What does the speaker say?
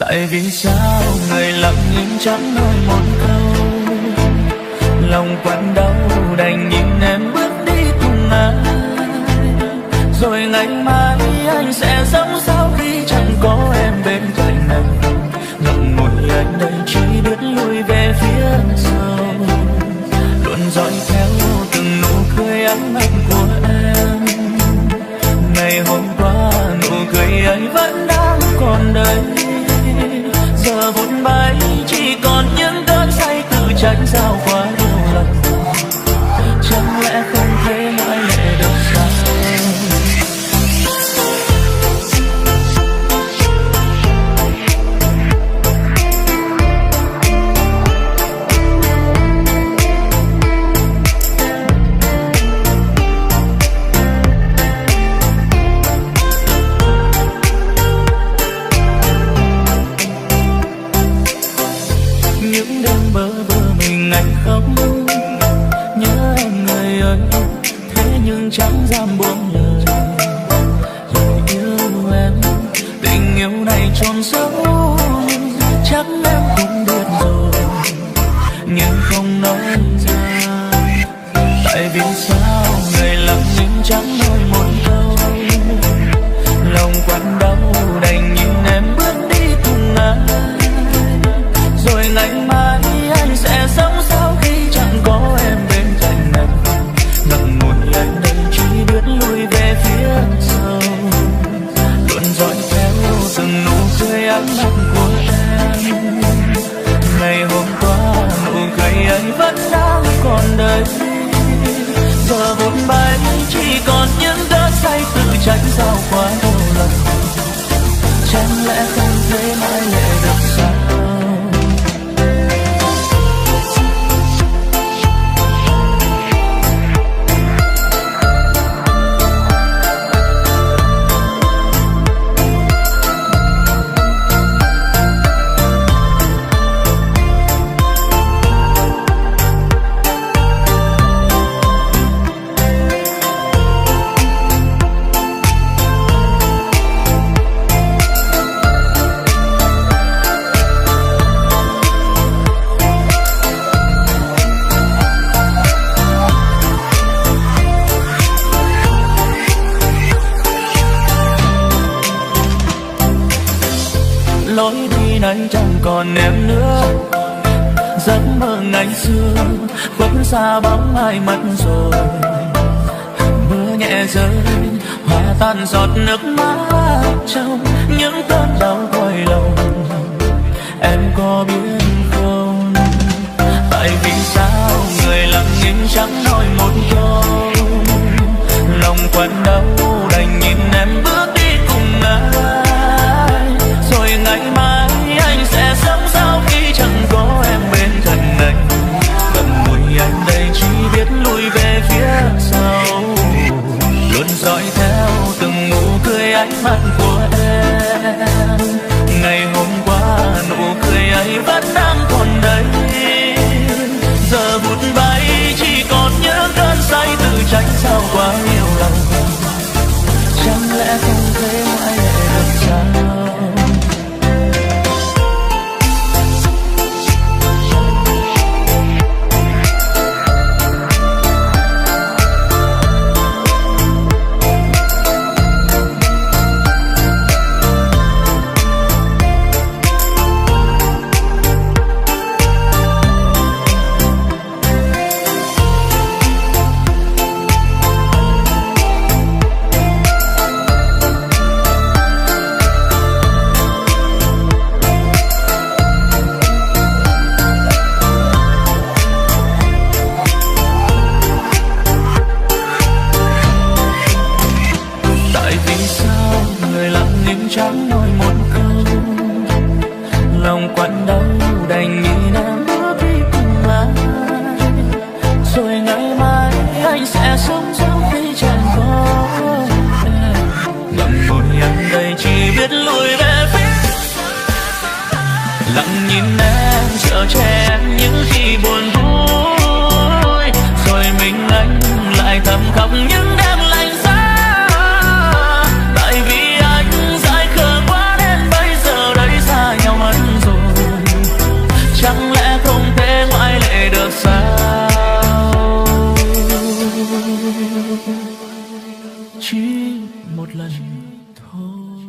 Tại vì sao người lặng im chẳng nói một câu, lòng quặn đau đành nhìn em bước đi cùng ai. Rồi ngày mai anh sẽ sống sao khi chẳng có em bên cạnh anh. Ngậm ngùi anh đây chỉ biết lùi về phía sau, luôn dõi theo từng nụ cười ấm áp của em. Ngày hôm qua nụ cười ấy vẫn đang còn đây, giờ vụt bay chỉ còn những cơn say tự trách sao quá nhiều lần. Chẳng lẽ không thể nói lệ được sao? Những đêm bơ vơ mình anh khóc nhớ em người ơi, thế nhưng chẳng dám buông lời. Rồi yêu em tình yêu này trôn giấu, chắc em cũng biết rồi nhưng không nói ra. Tại vì sao người lặng nhưng chẳng nói một câu, lòng quặn đau đành nhìn em bước đi cùng ai. Rồi ngày mai anh sẽ sống sao khi chẳng có em bên cạnh anh. Ngậm ngùi anh đây chỉ biết lùi về phía sau, luôn dõi theo từng nụ cười ấm áp của em. Ngày hôm qua nụ cười ấy vẫn đang còn đây, giờ vụt bay chỉ còn những cơn say tự trách sao quá nhiều lần. Chẳng lẽ không thể mãi lệ được sao? Lối đi này chẳng còn em nữa, giấc mơ ngày xưa khuất xa bóng ai mất rồi. Mưa nhẹ rơi hòa tan giọt nước mắt trong những cơn đau cõi lòng. Em có biết không, tại vì sao người lặng im chẳng nói một câu, lòng quặn đau đành nhìn em bước đi cùng ai. Rồi ngày mai anh sẽ sống sao khi chẳng có em bên cạnh anh. Ngậm ngùi anh đây chỉ biết lùi về phía sau, luôn dõi theo từng nụ cười ánh mắt của em. Ngày hôm qua nụ cười ấy vẫn đang còn đây, giờ vụt bay chỉ còn những cơn say tự trách sao quá nhiều lần. Chẳng lẽ không thể mãi lệ được sao? Chẳng nói một câu, lòng quặn đau đành nhìn em bước đi cùng ai. Rồi ngày mai anh sẽ sống sao khi chẳng có em. Ngậm ngùi anh đây chỉ biết lùi về phía, lặng nhìn em chở che em những khi buồn vui. Rồi mình anh lại thầm khóc những đêm lạnh giá, tại vì anh dại khờ quá. một lần thôi.